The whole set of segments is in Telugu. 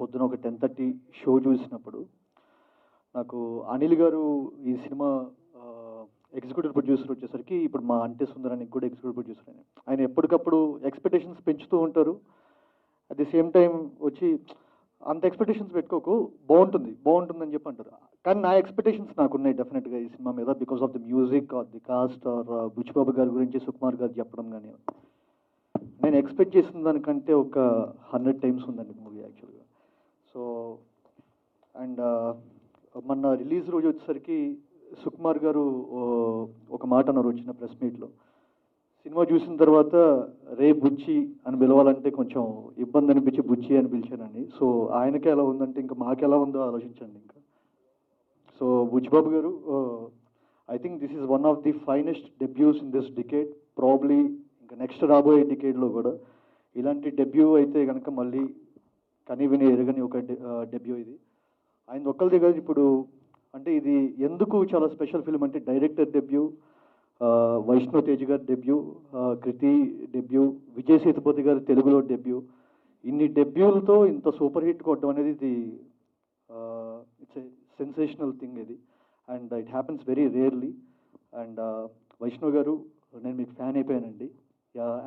పొద్దున ఒక 10:30 షో చూసినప్పుడు నాకు అనిల్ గారు ఈ సినిమా ఎగ్జిక్యూటివ్ ప్రొడ్యూసర్ వచ్చేసరికి ఇప్పుడు మా అంటే సుందరానికి కూడా ఎగ్జిక్యూటివ్ ప్రొడ్యూసర్ ఆయన ఎప్పటికప్పుడు ఎక్స్పెక్టేషన్స్ పెంచుతూ ఉంటారు. అట్ ది సేమ్ టైం వచ్చి అంత ఎక్స్పెక్టేషన్స్ పెట్టుకోకు, బాగుంటుందని చెప్పి అంటారు. కానీ నా ఎక్స్పెక్టేషన్స్ నాకున్నాయి డెఫినెట్గా ఈ సినిమా మీద, because of the music or the cast or Buchibabu గారి గురించి సుకుమార్ గారు చెప్పడం కానీ నేను ఎక్స్పెక్ట్ చేసిన దానికంటే ఒక 100 టైమ్స్ ఉందండి మూవీ యాక్చువల్గా. సో అండ్ మొన్న రిలీజ్ రోజు వచ్చేసరికి సుకుమార్ గారు ఒక మాట అన్నారు వచ్చిన ప్రెస్ మీట్లో, సినిమా చూసిన తర్వాత రే బుచ్చి అని పిలవాలంటే కొంచెం ఇబ్బంది అనిపించి బుచ్చి అని పిలిచానండి. సో ఆయనకి ఎలా ఉందంటే ఇంకా మాకు ఎలా ఉందో ఆలోచించండి. ఇంకా సో బుచ్చిబాబు గారు, I think this is one of the finest డెబ్యూస్ in this decade, probably ఇంకా నెక్స్ట్ రాబోయే డికేడ్లో కూడా ఇలాంటి డెబ్యూ అయితే కనుక మళ్ళీ కని విని ఎరగని ఒక డెబ్యూ ఇది. ఆయన ఒక్కరి దగ్గర ఇప్పుడు అంటే ఇది ఎందుకు చాలా స్పెషల్ ఫిల్మ్ అంటే డైరెక్టర్ డెబ్యూ, వైష్ణవ్ తేజ్ గారి డెబ్యూ, కృతి డెబ్యూ, విజయ్ సేతుపతి గారి తెలుగులో డెబ్యూ, ఇన్ని డెబ్యూలతో ఇంత సూపర్ హిట్ కొట్టడం అనేది ఇది ఇట్స్ ఏ సెన్సేషనల్ థింగ్ ఇది. And it happens very rarely. And Vaishnav గారు, నేను మీకు ఫ్యాన్ అయిపోయానండి.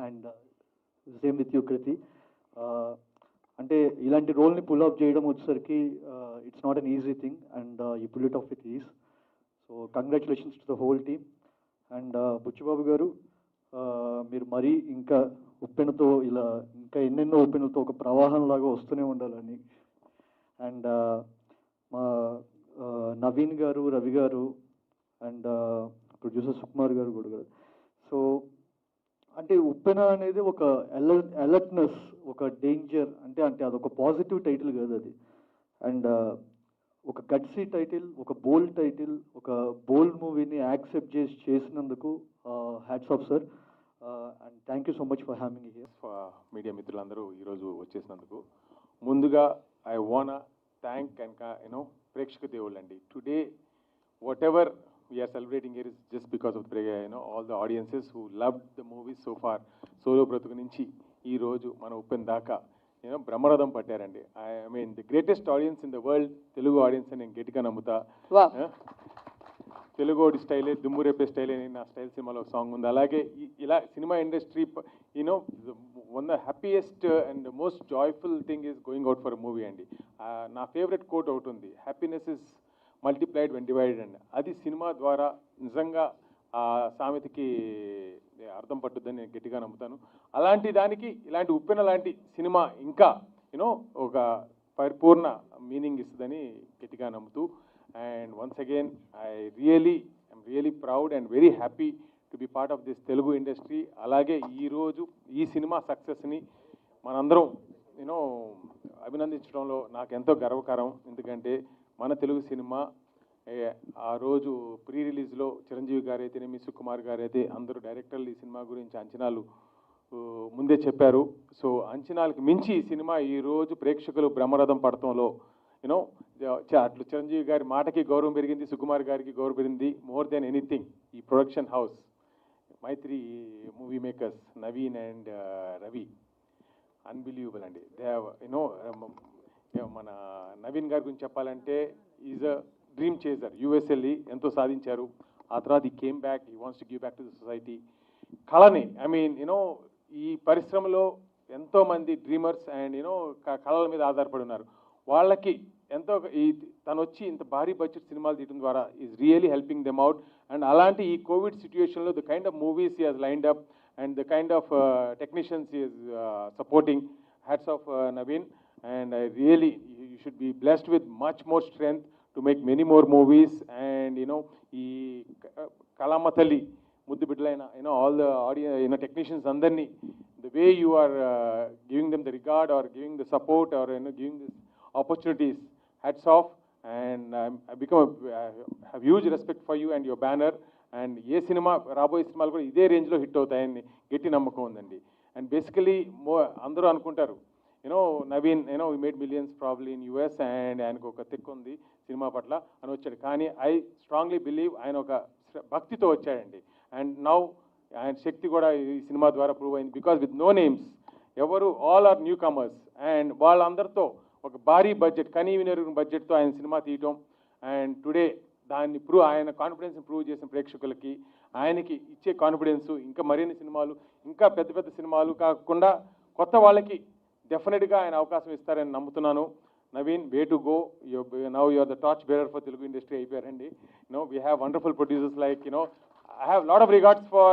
And same with you Krithi. అంటే ఇలాంటి రోల్ని పుల్ ఆఫ్ చేయడం వచ్చేసరికి it's not an easy thing and you pull it off with ease. So congratulations to the whole team. And Buchibabu గారు, మీరు మరీ ఇంకా ఉప్పెనతో ఇలా ఇంకా ఎన్నెన్నో ఉప్పెనలతో ఒక ప్రవాహంలాగా వస్తూనే ఉండాలని. అండ్ మా నవీన్ గారు, రవి గారు అండ్ ప్రొడ్యూసర్ సుకుమార్ గారు కూడా. సో అంటే ఉప్పెన అనేది ఒక అలర్ట్నెస్, ఒక డేంజర్, అంటే అదొక పాజిటివ్ టైటిల్ కాదు అది. అండ్ ఒక గట్సీ టైటిల్, ఒక బోల్డ్ టైటిల్, ఒక బోల్డ్ మూవీని యాక్సెప్ట్ చేసినందుకు hats off sir. And thank you so much for having here. Media మిత్రులందరూ ఈరోజు వచ్చేసినందుకు ముందుగా ఐ వాంట్ థ్యాంక్ అండ్ ప్రేక్షక దేవుళ్ళు అండి. Today what ever we are celebrating here is just because of all the audiences who loved the movies so far. Solo Bratuku nunchi ee roju mana uppen daaka brahmaradam pattaranడి. I mean the greatest audience in the world Telugu audience అని నేను గట్టిగా నమ్ముతా. తెలుగు స్టైలే దుమ్ము రేపే స్టైల్ అని నా స్టైల్ సినిమాలో సాంగ్ ఉంది. అలాగే ఇలా cinema industry one the happiest and most joyful thing is going out for movie అండి. నా ఫేవరెట్ కోట్ ఒకటి ఉంది, happiness is multiplied when divided అండి. అది సినిమా ద్వారా నిజంగా ఆ సామెతకి అర్థం పట్టుద్దని నేను గట్టిగా నమ్ముతాను. అలాంటి దానికి ఇలాంటి ఉప్పెన లాంటి సినిమా ఇంకా ఒక పరిపూర్ణ మీనింగ్ ఇస్తుందని గట్టిగా నమ్ముతూ, and once again I'm really proud and very happy to be part of this Telugu industry. అలాగే ఈరోజు ఈ సినిమా సక్సెస్ని మనందరం అభినందించడంలో నాకు ఎంతో గర్వకారం. ఎందుకంటే మన తెలుగు సినిమా ఆ రోజు ప్రీ రిలీజ్లో చిరంజీవి గారు అయితేనేమి, సుకుమార్ గారు అయితే అందరూ డైరెక్టర్లు ఈ సినిమా గురించి అంచనాలు ముందే చెప్పారు. సో అంచనాలకు మించి ఈ సినిమా ఈరోజు ప్రేక్షకులు బ్రహ్మరథం పడటంలో అట్లు చిరంజీవి గారి మాటకి గౌరవం పెరిగింది, సుకుమార్ గారికి గౌరవం పెరిగింది. మోర్ దెన్ ఎనీథింగ్ ఈ production house Mythri movie makers Naveen and Ravi unbelievable అండి. దే మన నవీన్ గారి గురించి చెప్పాలంటే is a dream chaser. US వెళ్ళి ఎంతో సాధించారు. ఆ తర్వాత he came back, he wants to give back to the society. కళని ఈ పరిశ్రమలో ఎంతోమంది డ్రీమర్స్ అండ్ కళల మీద ఆధారపడి ఉన్నారు. వాళ్ళకి ఎంతో తను వచ్చి ఇంత భారీ బడ్జెట్ సినిమాలు తీయడం ద్వారా is really helping them out. And అలాంటి ఈ కోవిడ్ సిచ్యువేషన్లో the kind of movies he has lined up and the kind of technicians he is supporting. Hats off Naveen. And you should be blessed with much more strength to make many more movies. And ee Kalamatali muddu bidlaina all the audience technicians andarni, the way you are giving them the regard or giving the support or giving this opportunities, hats off. And I have huge respect for you and your banner. And ye cinema raboye cinemalu kuda ide range lo hit avutayani getti nammakam undandi. And basically andaru anukuntaru Naveen we made millions probably in US and ఆయనకు ఒక తిక్కు ఉంది సినిమా పట్ల అని వచ్చాడు. కానీ ఐ స్ట్రాంగ్లీ బిలీవ్ ఆయన ఒక భక్తితో వచ్చాడండి. అండ్ నౌ ఆయన శక్తి కూడా ఈ సినిమా ద్వారా ప్రూవ్ అయింది. బికాజ్ విత్ నో నేమ్స్ ఎవరు all are newcomers and వాళ్ళందరితో ఒక భారీ బడ్జెట్ కనీవినరు బడ్జెట్తో ఆయన సినిమా తీయటం అండ్ టుడే దాన్ని ఆయన కాన్ఫిడెన్స్ని ప్రూవ్ చేసిన ప్రేక్షకులకి ఆయనకి ఇచ్చే కాన్ఫిడెన్స్ ఇంకా మరిన్ని సినిమాలు ఇంకా పెద్ద పెద్ద సినిమాలు కాకుండా కొత్త వాళ్ళకి డెఫినెట్గా ఆయన అవకాశం ఇస్తారని నమ్ముతున్నాను. Naveen, way to go, now you're the torch bearer for Telugu industry అయిపోయారండి. We have wonderful producers like I have a lot of regards for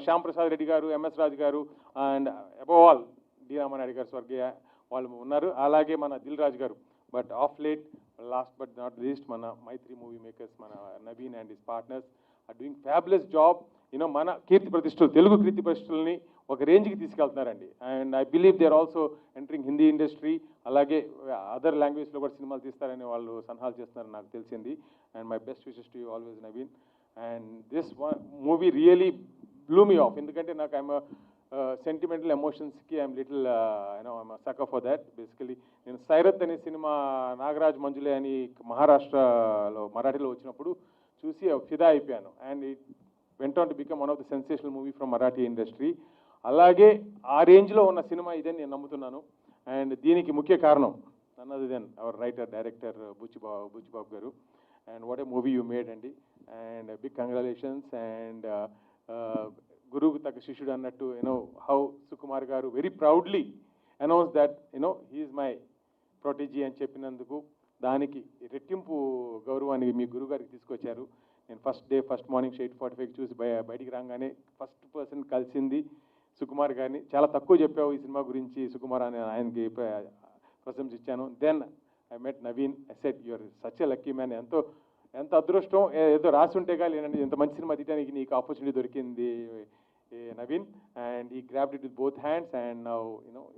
Shyam Prasad Reddy garu, MS Raj garu, and above all, D. Ramanayya garu Swargaya, వాళ్ళు ఉన్నారు. అలాగే మన దిల్ రాజ్ గారు. But of late, last but not least, మన మైత్రి మూవీ మేకర్స్, మన Naveen and his partners are doing fabulous job. మన కీర్తి ప్రతిష్టలు, తెలుగు కీర్తి ప్రతిష్టలని ఒక రేంజ్కి తీసుకెళ్తున్నారండి. And I believe they are also entering Hindi industry. అలాగే అదర్ లాంగ్వేజ్లో కూడా సినిమాలు తీస్తారని వాళ్ళు సలహాలు చేస్తున్నారని నాకు తెలిసింది. And my best wishes to you always, Naveen. And this movie really blew me off. ఎందుకంటే నాకు ఐఎమ్ సెంటిమెంటల్ ఎమోషన్స్కి I'm little I'm sucker for that. Basically నేను సైరత్ అనే సినిమా నాగరాజ్ మంజులే అని మహారాష్ట్రలో మరాఠీలో వచ్చినప్పుడు చూసి ఫిదా అయిపోయాను. And it went on to become one of the sensational movie from Marathi industry. అలాగే ఆ రేంజ్లో ఉన్న సినిమా ఇదని నేను నమ్ముతున్నాను. అండ్ దీనికి ముఖ్య కారణం none other than our writer director Buchibabu గారు. And what a movie you made, Andy. And big congratulations. And Guru Taka Shishudu annattu, how Sukumar garu very proudly announced that, he is my protege అని చెప్పినందుకు దానికి రెట్టింపు గౌరవాన్ని మీ గురువు గారికి తీసుకొచ్చారు. నేను ఫస్ట్ డే ఫస్ట్ మార్నింగ్ 8:45 చూసి బయటికి రాగానే ఫస్ట్ పర్సన్ కలిసింది సుకుమార్ గారిని. చాలా తక్కువ చెప్పావు ఈ సినిమా గురించి సుకుమార్ అని ఆయనకి ప్రశంసించాను. Then I met Naveen. I said, you're such a lucky man. ఎంత అదృష్టం, ఏదో రాసి ఉంటే కానీ లేనండి ఎంత మంచి సినిమా తీయడానికి నీకు ఆపర్చునిటీ దొరికింది నవీన్. అండ్ ఈ grabbed it with both hands and now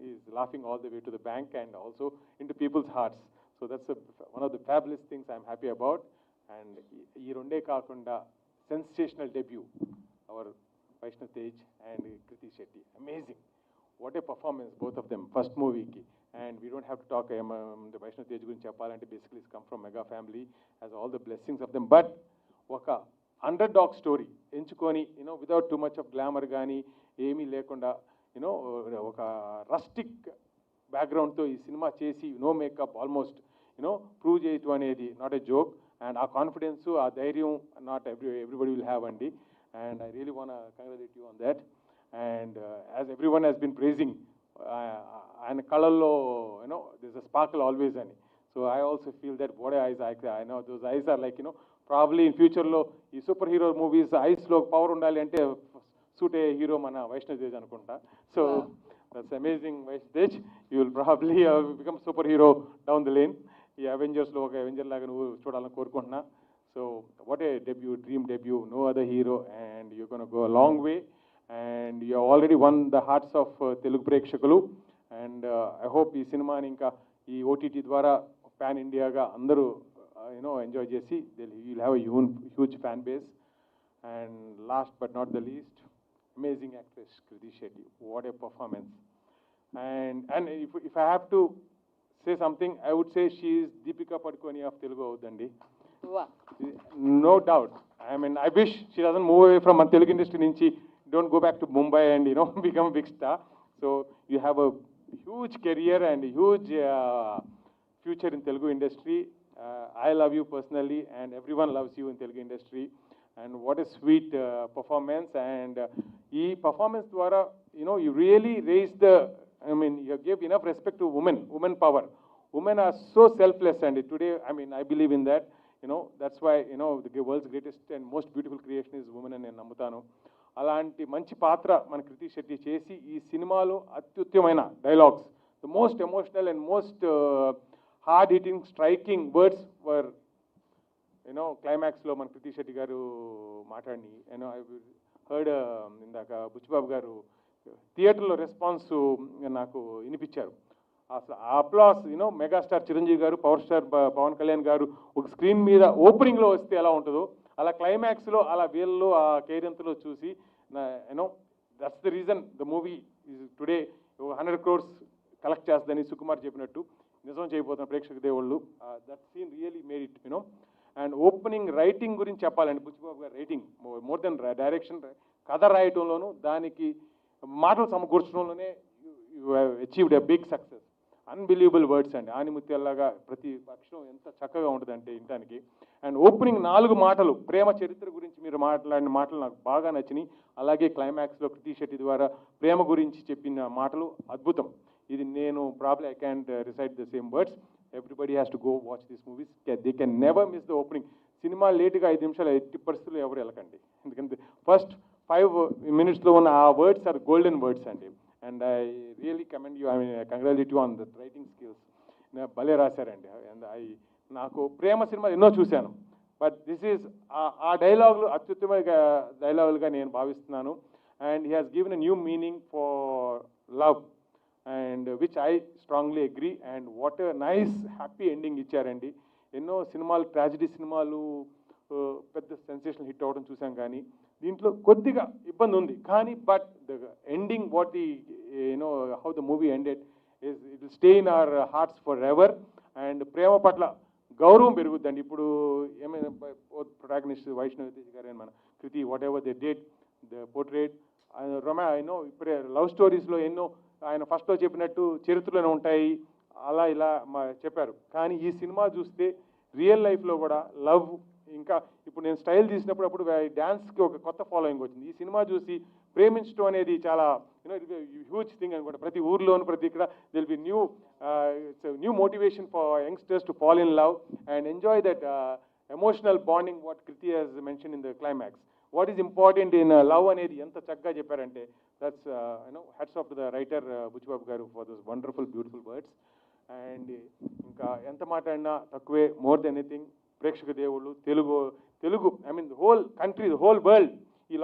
he's laughing all the way to the bank and also into people's hearts. So that's one of the fabulous things I'm happy about. And ఈ రెండే కాకుండా sensational debut, our Vaishnav Tej and Kriti Shetty. Amazing. What a performance, both of them, first movie ki. And we don't have to talk the Vaishnav Tej gurinchi cheppalante, basically it's come from mega family, has all the blessings of them. But oka underdog story enchukoni, without too much of glamour gaani emi lekunda, oka rustic background tho ee cinema chesi no makeup almost, prove cheyitu anedi not a joke. And our confidence, our dhairyam, not everybody will have, andi. And I really want to congratulate you on that. And as everyone has been praising, ఆయన కళల్లో there's a sparkle always అని. So I also feel that what eyes I know those eyes are like probably in future లో ఈ సూపర్ హీరో మూవీస్ ఐస్లో పవర్ ఉండాలి అంటే సూట్ ఏ హీరో మన వైష్ణవ్ తేజ్ అనుకుంటా. So that's amazing Vaishnav Tej. You will probably become super hero down the lane. ఈ అవెంజర్స్లో ఒక అవెంజర్ లాగా నువ్వు చూడాలని కోరుకుంటున్నా. So what a debut, dream debut, no other hero, and you gonna go a long way. And you have already won the hearts of Telugu ప్రేక్షకులు. And I hope ఈ సినిమాని ఇంకా ఈ OTT ద్వారా పాన్ ఇండియాగా అందరూ ఎంజాయ్ చేసి you'll have a huge fan base. And last but not the least, amazing actress Kriti Shetty. What a performance. And if I have to say something, I would say she is Deepika Padukone of Telugu avudandi. Wow. No doubt. I mean, I wish she doesn't move away from Telugu industry nunchi, don't go back to Mumbai and become a big star. So you have a huge career and a huge future in Telugu industry. I love you personally and everyone loves you in Telugu industry. And what a sweet performance. And ee performance dwara you really raised you gave enough respect to women power. Women are so selfless, and today I believe in that. That's why the world's greatest and most beautiful creation is woman అని నేను నమ్ముతాను. అలాంటి మంచి పాత్ర మన కృతి శెట్టి చేసి ఈ సినిమాలో అత్యుత్తమైన dialogues, the most emotional and most hard hitting striking words were క్లైమాక్స్లో మన కృతి శెట్టి గారు మాట్లాడి ఐ హర్డ్ ఇందాక బుచ్చిబాబు గారు థియేటర్లో రెస్పాన్స్ నాకు వినిపించారు. అసలు ఆ అప్లాస్ మెగాస్టార్ చిరంజీవి గారు, పవర్ స్టార్ పవన్ కళ్యాణ్ గారు ఒక స్క్రీన్ మీద ఓపెనింగ్లో వస్తే ఎలా ఉంటుందో అలా క్లైమాక్స్లో అలా వీళ్ళలో ఆ కేరింతలో చూసి that's the reason the movie is today 100 crores collect చేస్తుందని సుకుమార్ చెప్పినట్టు నిజం చేయబోతున్న ప్రేక్షక దేవుళ్ళు. That scene really made it and opening writing గురించి చెప్పాలండి. బుచ్చిబాబు గారు రైటింగ్ మోర్ దెన్ డైరెక్షన్, కథ రాయటంలోనూ దానికి మాటలు సమకూర్చడంలోనే you have achieved a big success. Unbelievable words అండి. ఆనిముత్యాల్లాగా ప్రతి అక్షరం ఎంత చక్కగా ఉంటుందంటే వినటానికి. అండ్ ఓపెనింగ్ 4 మాటలు ప్రేమ చరిత్ర గురించి మీరు మాట్లాడిన మాటలు నాకు బాగా నచ్చినాయి. అలాగే క్లైమాక్స్లో కృతి శెట్టి ద్వారా ప్రేమ గురించి చెప్పిన మాటలు అద్భుతం. ఇది నేను probably I can't reside the same words. Everybody has to go watch this movies. They can never miss the opening. Cinema లేటుగా 5 నిమిషాలు ఎట్టి పరిస్థితుల్లో ఎవరు వెళ్ళకండి. ఎందుకంటే ఫస్ట్ 5 minutes ఉన్న ఆ వర్డ్స్ ఆర్ గోల్డెన్ వర్డ్స్ అండి. And I really commend you, I mean congratulate you on the writing skills. భలే రాశారండి. అండ్ నాకు ప్రేమ సినిమాలు ఎన్నో చూశాను, బట్ దిస్ ఈజ్ ఆ డైలాగులు అత్యుత్తమ డైలాగులుగా నేను భావిస్తున్నాను. And he has given a new meaning for love and which I strongly agree. And what nice happy ending ఇచ్చారండి. ఎన్నో సినిమాలు ట్రాజిడీ సినిమాలు పెద్ద సెన్సేషన్ హిట్ అవ్వడం చూసాం, కానీ దీంట్లో కొద్దిగా ఇబ్బంది ఉంది. కానీ బట్ ద ఎండింగ్ వాట్ ఈ you know how the movie ended is it will stay in our hearts forever. And ప్రేమ పట్ల గౌరవం పెరుగుద్దండి. ఇప్పుడు ఏమైనా ప్రొటాగనిస్ట్ వైష్ణవి తేజ్ గారు మన Krithi whatever they did the portrait you know ఇప్పుడే లవ్ స్టోరీస్లో ఎన్నో ఆయన ఫస్ట్లో చెప్పినట్టు చరిత్రలోనే ఉంటాయి, అలా ఇలా చెప్పారు. కానీ ఈ సినిమా చూస్తే రియల్ లైఫ్లో కూడా లవ్, ఇంకా ఇప్పుడు నేను స్టైల్ తీసినప్పుడు అప్పుడు డ్యాన్స్కి ఒక కొత్త ఫాలోయింగ్ వచ్చింది. ఈ సినిమా చూసి ప్రేమించడం అనేది చాలా యూనో హ్యూజ్ థింగ్ అనుకోండి. ప్రతి ఊర్లోను ప్రతి ఇక్కడ దిల్ be new motivation for youngsters to fall in love and enjoy that emotional bonding what Krithi has mention in the climax. What is important in love అనేది ఎంత చక్కగా చెప్పారంటే that's you know hats off to the writer Buchibabu గారు for those wonderful beautiful words. And ఇంకా ఎంత మాట్లాడినా తక్కువే. మోర్ దెన్ ఎనీథింగ్ ప్రేక్షక దేవుళ్ళు Telugu I mean whole country, whole world ఈ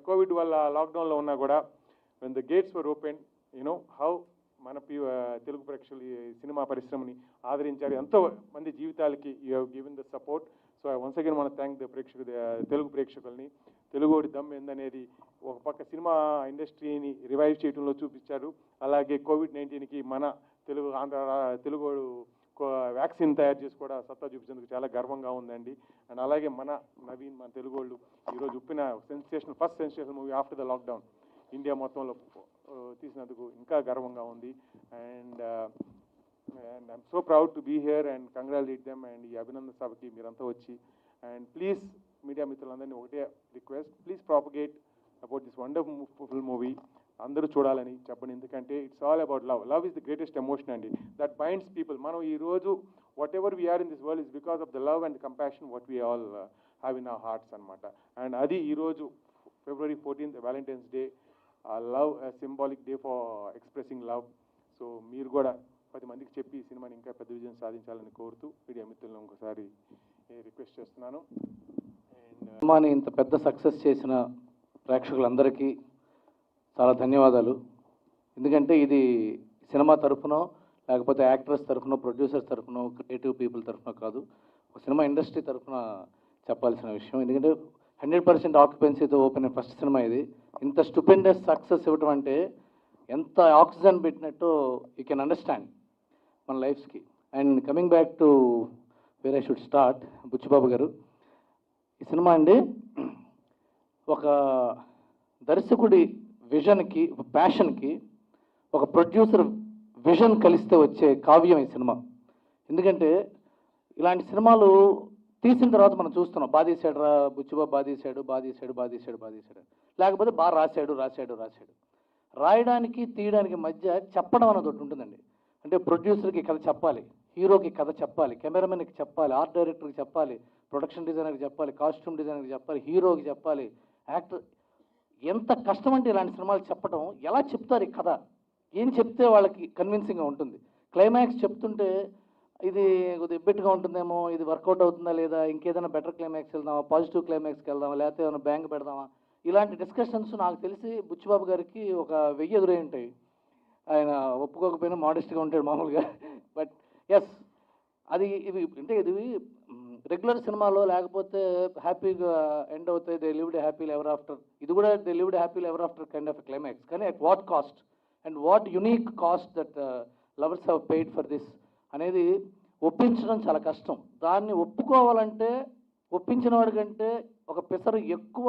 కోవిడ్ వల్ల లాక్డౌన్లో ఉన్నా కూడా when the gates were open you know how మన తెలుగు ప్రేక్షకులు ఈ సినిమా పరిశ్రమని ఆదరించారు. ఎంతో మంది జీవితాలకి you have given the support. So once again మనం థ్యాంక్ ద తెలుగు ప్రేక్షకుల్ని. తెలుగుడి దమ్ ఏందనేది ఒక పక్క సినిమా ఇండస్ట్రీని రివైవ్ చేయడంలో చూపించారు. అలాగే కోవిడ్-19కి మన తెలుగు వ్యాక్సిన్ తయారు చేసి కూడా సత్తా చూపించేందుకు చాలా గర్వంగా ఉందండి. అండ్ అలాగే మన నవీన్, మన తెలుగు వాళ్ళు ఈరోజు Uppena first sensational movie after the lockdown India మొత్తంలో తీసినందుకు ఇంకా గర్వంగా ఉంది. And I'm so proud to be here and congratulate them. And ఈ అభినందన సభకి మీరంతా వచ్చి అండ్ ప్లీజ్ మీడియా మిత్రులందరినీ ఒకటే request, please propagate about this wonderful movie. అందరూ చూడాలని చెప్పండి. ఎందుకంటే it's all about love. Love is the greatest emotion అండి దట్ బైండ్స్ పీపుల్. మనం ఈరోజు whatever we are in this world is because of the love and compassion what we all have in our hearts అనమాట. అండ్ అది ఈరోజు February 14th Valentine's day, love symbolic day for expressing love. So మీరు కూడా 10 మందికి చెప్పి ఈ సినిమాని ఇంకా పెద్ద విజయం సాధించాలని కోరుతూ మీడియా మిత్రులను ఒకసారి రిక్వెస్ట్ చేస్తున్నాను. అండ్ సినిమాని ఇంత పెద్ద సక్సెస్ చేసిన ప్రేక్షకులందరికీ చాలా ధన్యవాదాలు. ఎందుకంటే ఇది సినిమా తరఫునో లేకపోతే యాక్టర్స్ తరఫునో ప్రొడ్యూసర్స్ తరఫునో క్రియేటివ్ పీపుల్ తరఫునో కాదు, ఒక సినిమా ఇండస్ట్రీ తరఫున చెప్పాల్సిన విషయం. ఎందుకంటే 100% ఆక్యుపెన్సీతో ఓపెన్ అయిన ఫస్ట్ సినిమా ఇది. ఇంత స్టూపెండస్ సక్సెస్ ఇవ్వటం అంటే ఎంత ఆక్సిజన్ పెట్టినట్టు యూ కెన్ అండర్స్టాండ్ మన లైఫ్స్కి. And coming back to where I should start, Buchibabu గారు ఈ సినిమా అండి ఒక దర్శకుడి విజన్కి, ప్యాషన్కి ఒక ప్రొడ్యూసర్ విజన్ కలిస్తే వచ్చే కావ్యం ఈ సినిమా. ఎందుకంటే ఇలాంటి సినిమాలు తీసిన తర్వాత మనం చూస్తున్నాం, బాధేశాడు రా బుచ్చిబాబు, బాధేశాడు, లేకపోతే బాగా రాశాడు. రాయడానికి తీయడానికి మధ్య చెప్పడం అనేది ఒకటి ఉంటుందండి. అంటే ప్రొడ్యూసర్కి కథ చెప్పాలి, హీరోకి కథ చెప్పాలి, కెమెరామెన్కి చెప్పాలి, ఆర్ట్ డైరెక్టర్కి చెప్పాలి, ప్రొడక్షన్ డిజైనర్కి చెప్పాలి, కాస్ట్యూమ్ డిజైనర్కి చెప్పాలి, హీరోకి చెప్పాలి, యాక్టర్. ఎంత కష్టం అంటే ఇలాంటి సినిమాలు చెప్పడం. ఎలా చెప్తారు ఈ కథ, ఏం చెప్తే వాళ్ళకి కన్విన్సింగ్గా ఉంటుంది. క్లైమాక్స్ చెప్తుంటే ఇది కొద్దిగా ఎబ్బెట్టుగా ఉంటుందేమో, ఇది వర్కౌట్ అవుతుందా లేదా, ఇంకేదైనా బెటర్ క్లైమాక్స్ వెళ్దామా, పాజిటివ్ క్లైమాక్స్కి వెళ్దామా, లేకపోతే ఏమైనా బ్యాంక్ పెడదామా, ఇలాంటి డిస్కషన్స్ నాకు తెలిసి బుచ్చిబాబు గారికి ఒక 1000 ఎదురై ఉంటాయి. ఆయన ఒప్పుకోకపోయినా మోడెస్ట్గా ఉంటాడు మామూలుగా. బట్ ఎస్, ఇది అంటే ఇది రెగ్యులర్ సినిమాలో లేకపోతే హ్యాపీగా ఎండ్ అవుతాయి, they lived happy ever after. ఇది కూడా they lived happy ever after kind of climax. కానీ at what cost and what unique cost that lovers have paid for this అనేది ఒప్పించడం చాలా కష్టం. దాన్ని ఒప్పుకోవాలంటే ఒప్పించిన వాడి కంటే ఒక పిసరు ఎక్కువ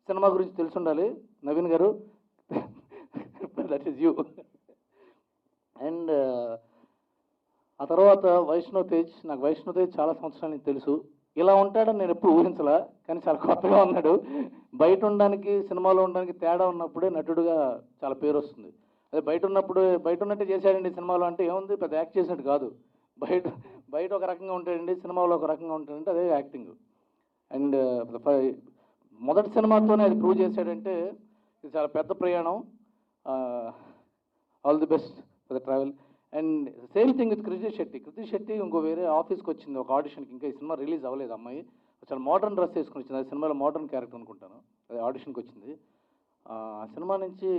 సినిమా గురించి తెలిసి ఉండాలి. నవీన్ గారు, దట్ ఈస్ యూ. అండ్ ఆ తర్వాత వైష్ణవ్ తేజ్, నాకు వైష్ణవ్ తేజ్ చాలా సంవత్సరాల నుంచి తెలుసు. ఇలా ఉంటాడని నేను ఎప్పుడు ఊహించలా, కానీ చాలా కొత్తగా ఉన్నాడు. బయట ఉండడానికి సినిమాలో ఉండడానికి తేడా ఉన్నప్పుడే నటుడుగా చాలా పేరు వస్తుంది. అదే బయట ఉన్నట్టే చేశాడండి సినిమాలో అంటే ఏముంది, పెద్ద యాక్ట్ చేసినట్టు కాదు. బయట బయట ఒక రకంగా ఉంటాడండి, సినిమాలో ఒక రకంగా ఉంటాడంటే అదే యాక్టింగ్. అండ్ మొదటి సినిమాతోనే అది ప్రూవ్ చేశాడంటే ఇది చాలా పెద్ద ప్రయాణం. All the best for the travel. And same thing with Krithi Shetty ఇంకో వేరే ఆఫీస్కి వచ్చింది ఒక ఆడిషన్కి. ఇంకా ఈ సినిమా రిలీజ్ అవ్వలేదు. అమ్మాయి చాలా మోడర్న్ డ్రెస్ వేసుకుని వచ్చింది. అది సినిమాలో మోడర్న్ క్యారెక్టర్ అనుకుంటాను. అది ఆడిషన్కి వచ్చింది. ఆ సినిమా నుంచి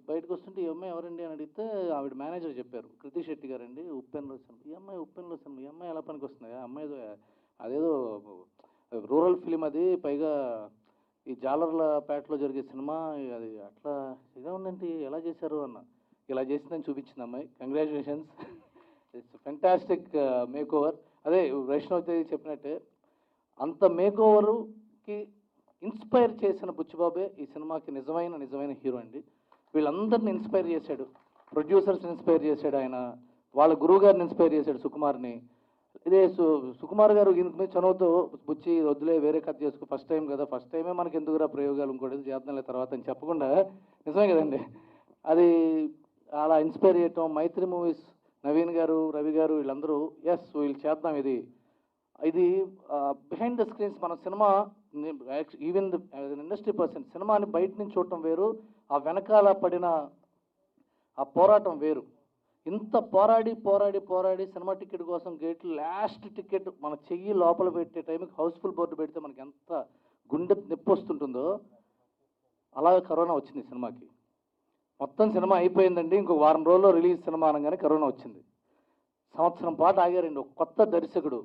బయటకు వస్తుంటే ఈ అమ్మాయి ఎవరండి అని అడిగితే ఆవిడ మేనేజర్ చెప్పారు, కృతి శెట్టి గారండి, ఉప్పెన్లో సినిమా. ఈ అమ్మాయి ఉప్పెన్లో సినిమా, ఈ అమ్మాయి ఎలా పనికి వస్తుంది? ఆ అమ్మాయి అదేదో రూరల్ ఫిలిం, అది పైగా ఈ జాలర్లపేటలో జరిగే సినిమా, అది అట్లా ఇదే ఉందంటే ఎలా చేశారు అన్న. ఇలా చేసిందని చూపించింది అమ్మాయి. Congratulations, it's fantastic make over. అదే వైష్ణవ్ తేజ్ చెప్పినట్టే అంత మేక్ ఓవర్కి ఇన్స్పైర్ చేసిన బుచ్చిబాబే ఈ సినిమాకి నిజమైన హీరో అండి. వీళ్ళందరిని ఇన్స్పైర్ చేశాడు, ప్రొడ్యూసర్స్ని ఇన్స్పైర్ చేశాడు ఆయన, వాళ్ళ గురువు గారిని ఇన్స్పైర్ చేశాడు సుకుమార్ని. ఇదే సుకుమార్ గారు ఇంక మీద చనువుతో బుచ్చి వద్దులే వేరే కథ చేసుకో, ఫస్ట్ టైం కదా, ఫస్ట్ టైమే మనకి ఎందుకురా ప్రయోగాలు, ఇంకోటి చేద్దాంలే తర్వాత అని చెప్పకుండా, నిజమే కదండి, అది అలా ఇన్స్పైర్ చేయటం. మైత్రి మూవీస్ నవీన్ గారు, రవి గారు వీళ్ళందరూ ఎస్ వీళ్ళు చేద్దాం ఇది బిహైండ్ ద స్క్రీన్స్ మన cinema, even the industry person సినిమాని బయట నుంచి చూడటం వేరు, ఆ వెనకాల పడిన ఆ పోరాటం వేరు. ఇంత పోరాడి సినిమా టికెట్ కోసం గేట్లు లాస్ట్ టికెట్ మన చెయ్యి లోపల పెట్టే టైంకి హౌస్ఫుల్ బోర్డు పెడితే మనకి ఎంత గుండె నొప్పి వస్తుంటుందో, అలాగే కరోనా వచ్చింది సినిమాకి. మొత్తం సినిమా అయిపోయిందండి, ఇంకో వారం రోజుల్లో రిలీజ్ సినిమా అనగానే కరోనా వచ్చింది. సంవత్సరం పాటు ఆగారండి. ఒక కొత్త దర్శకుడు,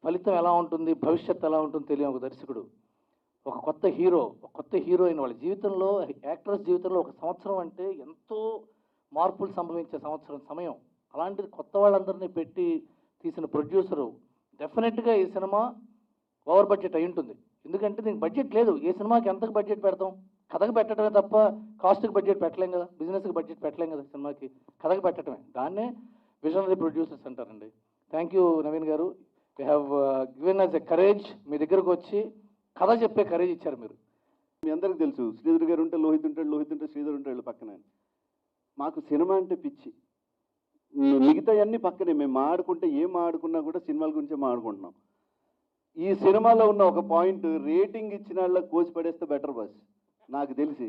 ఫలితం ఎలా ఉంటుంది, భవిష్యత్తు ఎలా ఉంటుంది తెలియని ఒక దర్శకుడు, ఒక కొత్త హీరో, ఒక కొత్త హీరోయిన్, వాళ్ళ జీవితంలో, యాక్టర్స్ జీవితంలో ఒక సంవత్సరం అంటే ఎంతో మార్పులు సంభవించే సమయం. అలాంటిది కొత్త వాళ్ళందరినీ పెట్టి తీసిన ప్రొడ్యూసరు డెఫినెట్గా ఈ సినిమా ఓవర్ బడ్జెట్ అయి ఉంటుంది. ఎందుకంటే దీనికి బడ్జెట్ లేదు. ఏ సినిమాకి ఎంతకు బడ్జెట్ పెడతాం? కథకు పెట్టడమే తప్ప కాస్ట్కి బడ్జెట్ పెట్టలేం కదా, బిజినెస్కి బడ్జెట్ పెట్టలేం కదా. సినిమాకి కథకు పెట్టడమే, దాన్నే విజనరీ ప్రొడ్యూసర్స్ అంటారండి. థ్యాంక్ యూ నవీన్ గారు, you have given us a courage. మీ దగ్గరకు వచ్చి కథ చెప్పే కరేజ్ ఇచ్చారు మీరు. మీ అందరికీ తెలుసు, శ్రీధర్ గారు ఉంటే లోహిత్ ఉంటాడు, లోహిత్ ఉంటే శ్రీధర్ ఉంటాడు పక్కన. మాకు సినిమా అంటే పిచ్చి, మిగతా అన్ని పక్కనే. మేము ఆడుకుంటే ఏం ఆడుకున్నా కూడా సినిమాల గురించే మాట్లాడుకుంటున్నాం. ఈ సినిమాలో ఉన్న ఒక పాయింట్, రేటింగ్ ఇచ్చిన వాళ్ళకి కోసి పడేస్తే బెటర్ బస్ నాకు తెలిసి.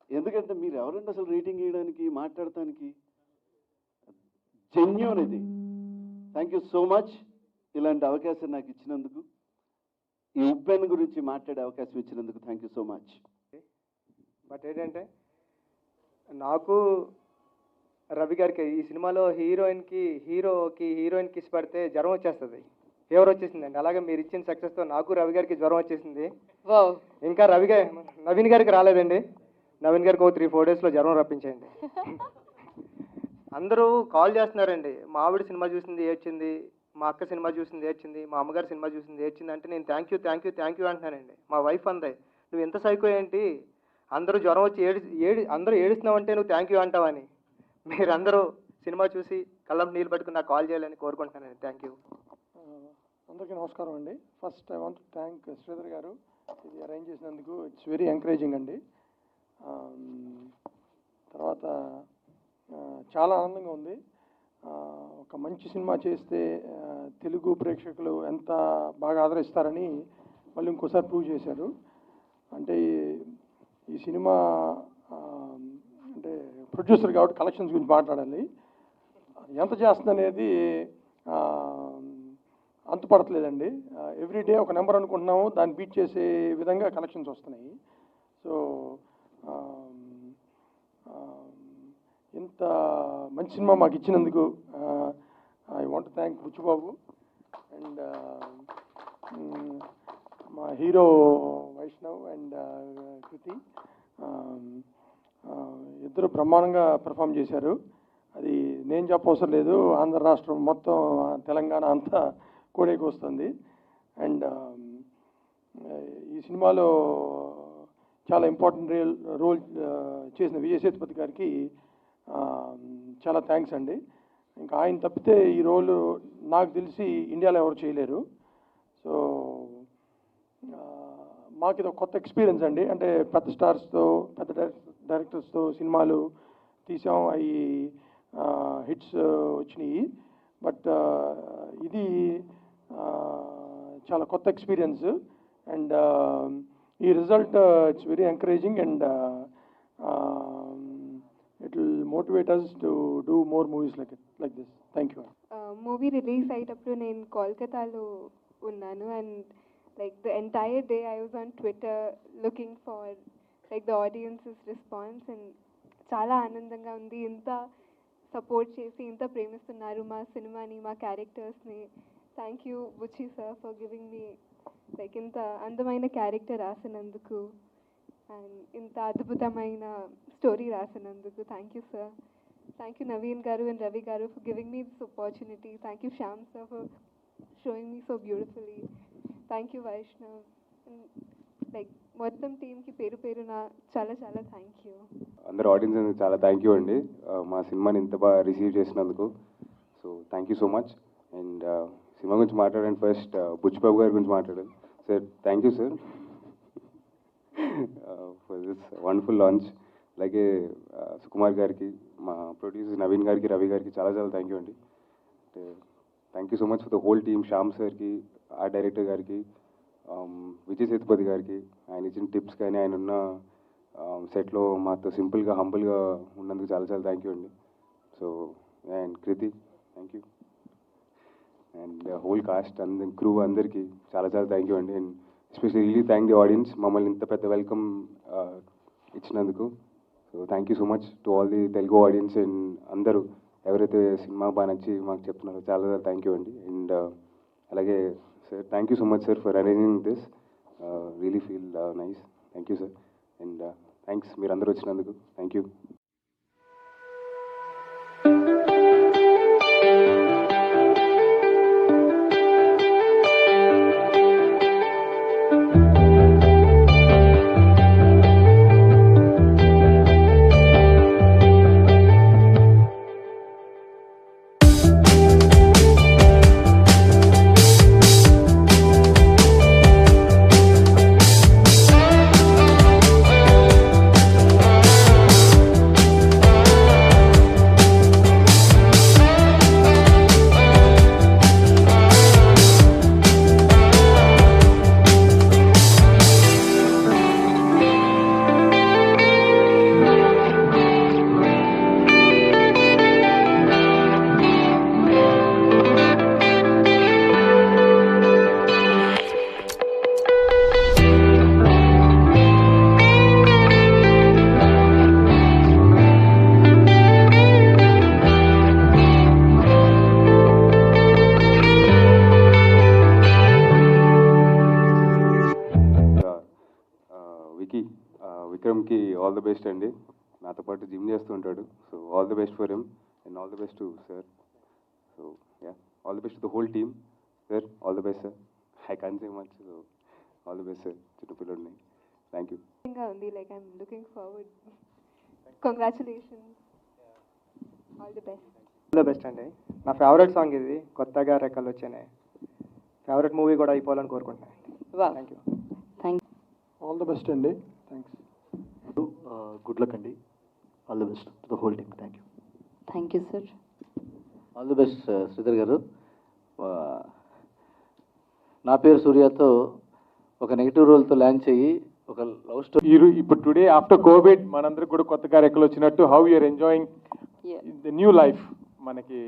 ఎందుకంటే మీరు ఎవరంటే అసలు రేటింగ్ ఇవ్వడానికి, మాట్లాడటానికి? జెన్యూన్ ఇది. థ్యాంక్ యూ సో మచ్ ఇలాంటి అవకాశం నాకు ఇచ్చినందుకు, ఈ ఉప్పెన్ గురించి మాట్లాడే అవకాశం ఇచ్చినందుకు thank you so much. But ఏంటంటే నాకు రవి గారికి ఈ సినిమాలో హీరోకి హీరోయిన్కి ఇష్టపడితే జ్వరం వచ్చేస్తుంది, ఫీవర్ వచ్చేసిందండి. అలాగే మీరు ఇచ్చిన సక్సెస్తో నాకు రవి గారికి జ్వరం వచ్చేసింది. ఇంకా నవీన్ గారికి రాలేదండి. నవీన్ గారికి ఒక 3-4 డేస్లో జ్వరం రప్పించేయండి. అందరూ కాల్ చేస్తున్నారండి, మా ఆవిడ సినిమా చూసింది ఏడ్చింది, మా అక్క సినిమా చూసింది ఏడ్చింది, మా అమ్మగారు సినిమా చూసింది ఏడ్చింది అంటే నేను థ్యాంక్ యూ అంటున్నానండి. మా వైఫ్ అందే, నువ్వు ఎంత సైకో ఏంటి, అందరూ జ్వరం వచ్చి అందరూ ఏడుస్తున్నావంటే నువ్వు థ్యాంక్ యూ అంటావని. మీరందరూ సినిమా చూసి కళ్ళం నీళ్ళు పట్టుకుని నాకు కాల్ చేయాలని కోరుకుంటున్నానండి. Thank you. అందరికీ నమస్కారం అండి. First I want to thank Sridhar గారు, ఇది అరేంజ్ చేసినందుకు. ఇట్స్ వెరీ ఎంకరేజింగ్ అండి. తర్వాత చాలా ఆనందంగా ఉంది. ఒక మంచి సినిమా చేస్తే తెలుగు ప్రేక్షకులు ఎంత బాగా ఆదరిస్తారని మళ్ళీ ఇంకోసారి ప్రూవ్ చేశారు. అంటే ఈ సినిమా అంటే ప్రొడ్యూసర్ కాబట్టి కలెక్షన్స్ గురించి మాట్లాడాలి. ఎంత చేస్తుంది అనేది అంతుపడట్లేదండి. ఎవ్రీడే ఒక నెంబర్ అనుకుంటున్నాము, దాన్ని బీట్ చేసే విధంగా కలెక్షన్స్ వస్తున్నాయి. సో ఇంత మంచి సినిమా మాకు ఇచ్చినందుకు I want to thank Buchibabu and మా హీరో వైష్ణవ్ అండ్ కృతి. ఇద్దరు బ్రహ్మాండంగా పెర్ఫామ్ చేశారు. అది నేను చెప్పవసరం లేదు, ఆంధ్ర రాష్ట్రం మొత్తం, తెలంగాణ అంతా కోడేకి వస్తుంది. అండ్ ఈ సినిమాలో చాలా ఇంపార్టెంట్ రోల్ చేసిన విజయ్ సేతుపతి గారికి చాలా థ్యాంక్స్ అండి. ఇంకా ఆయన తప్పితే ఈ రోల్ నాకు తెలిసి ఇండియాలో ఎవరు చేయలేరు. సో మాకు ఇది ఒక కొత్త ఎక్స్పీరియన్స్ అండి. అంటే పెద్ద స్టార్స్తో పెద్ద డైరెక్టర్స్తో సినిమాలు తీసాం, అవి హిట్స్ వచ్చినాయి. బట్ ఇది చాలా కొత్త ఎక్స్పీరియన్స్. అండ్ ఈ result it's very encouraging and it will motivate us to do more movies like this. Thank you. Movie release అయ్యేటప్పుడు నేను కోల్కతాలో ఉన్నాను. And like the entire day I was on Twitter looking for like the audience's response, and చాలా ఆనందంగా ఉంది. ఇంత సపోర్ట్ చేసి ఇంత ప్రేమిస్తున్నారు మా సినిమాని, మా క్యారెక్టర్స్ని. Thank you Buchi sir for giving me like ఇంత అందమైన క్యారెక్టర్ రాసినందుకు అండ్ ఇంత అద్భుతమైన స్టోరీ రాసినందుకు. Thank you sir. Thank you Naveen గారు అండ్ రవి గారు for giving me this opportunity. Thank you Shyam sir for showing me so beautifully. Thank you Vaishnav. Like మొత్తం టీంకి పేరు పేరున చాలా చాలా థ్యాంక్ యూ. అందరు ఆడియన్స్ చాలా థ్యాంక్ యూ అండి, మా సినిమాని ఇంత బాగా రిసీవ్ చేసినందుకు. So thank you so much. And cinema గురించి మాట్లాడండి. ఫస్ట్ బుచ్చిబాబు గారి గురించి మాట్లాడాలి. Sir thank you sir for this wonderful launch. అలాగే సుకుమార్ గారికి, మా ప్రొడ్యూసర్ నవీన్ గారికి, రవి గారికి చాలా చాలా థ్యాంక్ యూ అండి. Thank you so much for the whole team. Shyam సార్కి, ఆర్ట్ డైరెక్టర్ గారికి, విజయ్ సేతుపతి గారికి, ఆయన ఇచ్చిన టిప్స్ కానీ, ఆయన ఉన్న సెట్లో మాతో సింపుల్గా హంబుల్గా ఉన్నందుకు చాలా చాలా థ్యాంక్ యూ అండి. So and Krithi thank you. And whole cast and crew అందరికీ చాలా చాలా థ్యాంక్ యూ అండి. And especially really thank the audience మమ్మల్ని ఇంత పెద్ద వెల్కమ్ ఇచ్చినందుకు. So thank you so much to all the Telugu audience and అందరూ ఎవరైతే సినిమా బాగా నచ్చి మాకు చెప్తున్నారో చాలా చాలా థ్యాంక్ యూ అండి. అండ్ అలాగే sir thank you so much sir for arranging this. Really feel nice. Thank you sir. And thanks మీరు అందరూ వచ్చినందుకు. Thank you. విక్రమ్కి ఆల్ ద బెస్ట్ అండి. నాతో పాటు జిమ్ చేస్తూ ఉంటాడు. So all the best for him and all the best to sir. So yeah, all the best to the whole team. Sir all the best sir. I can't say much. So all the best sir. చిన్నపిల్లడిని. Thank you. ఉంది like I'm looking forward. Congratulations. All the best. All the best అండి. నా ఫేవరెట్ సాంగ్ ఇది, కొత్తగా రెక్కలు వచ్చాయి. ఫేవరెట్ మూవీ కూడా అయిపోవాలని కోరుకుంటున్నాను. Thank you. All the best అండి. థ్యాంక్స్. గుడ్ లక్ అండి. All the best to the whole team. Thank you. Thank you sir. All the best Sridhar గారు. నా పేరు సూర్యతో ఒక నెగిటివ్ రోల్తో లాంచ్ అయ్యి ఒక లవ్ స్టోరీ. ఇప్పుడు టుడే ఆఫ్టర్ కోవిడ్ మనందరికి కూడా కొత్తగా రెక్కలు వచ్చినట్టు how you're enjoying the new life మనకి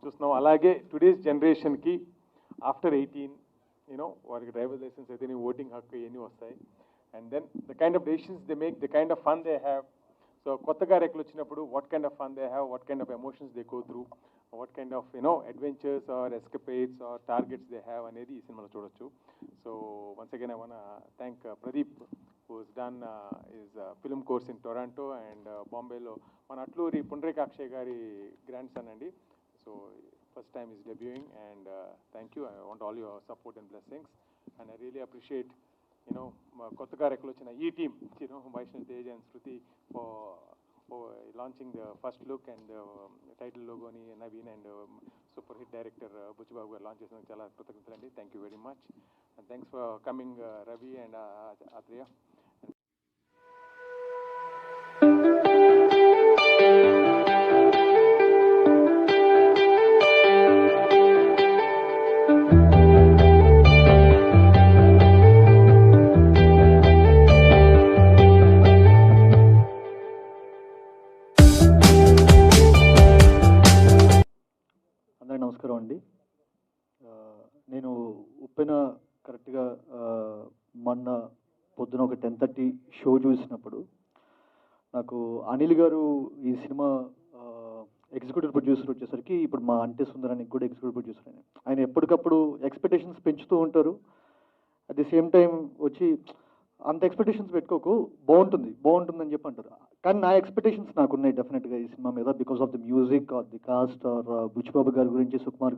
చూస్తున్నాం. అలాగే టుడేస్ జనరేషన్కి ఆఫ్టర్ 18 వారికి డ్రైవర్ లైసెన్స్ అయితే ఓటింగ్ హక్కు ఇవన్నీ వస్తాయి. And then the kind of decisions they make, the kind of fun they have. So కొత్తగా రెక్కలు వచ్చినప్పుడు what kind of fun they have, what kind of emotions they go through, what kind of adventures or escapades or targets they have అనేది ఈ సినిమాలో చూడొచ్చు. So once again I want thank Pradeep who's done his film course in Toronto and బాంబేలో మన అట్లూరి పుండ్రేకాక్షయ్ గారి గ్రాండ్ సన్ అండి. So first time is debuting and thank you. I want all your support and blessings and I really appreciate కొత్తగా రెక్కలు వచ్చిన ఈ team Vaishnav Tej and Shruti launching the first look and title logo ni Naveen and super hit director Buchibabu garu launch చేసినందుకు చాలా కృతజ్ఞతలండి. Thank you very much and thanks for coming Ravi and Atriya. అందరికీ నమస్కారం అండి. నేను ఉప్పెన కరెక్ట్గా మొన్న పొద్దున ఒక 10:30 షో చూసినప్పుడు నాకు అనిల్ గారు ఈ సినిమా ఎగ్జిక్యూటివ్ ప్రొడ్యూసర్ వచ్చేసరికి ఇప్పుడు మా అంటే సుందరానికి కూడా ఎగ్జిక్యూటివ్ ప్రొడ్యూసర్ ఆయన ఎప్పటికప్పుడు ఎక్స్పెక్టేషన్స్ పెంచుతూ ఉంటారు. అట్ ది సేమ్ టైం వచ్చి అంత ఎక్స్పెక్టేషన్స్ పెట్టుకోకు, బాగుంటుంది అని చెప్పి అంటారు. కానీ నా ఎక్స్పెక్టేషన్స్ నాకున్నాయి డెఫినెట్గా ఈ సినిమా మీద, because of the music or the cast or Buchibabu గారి గురించి, సుకుమార్ గారు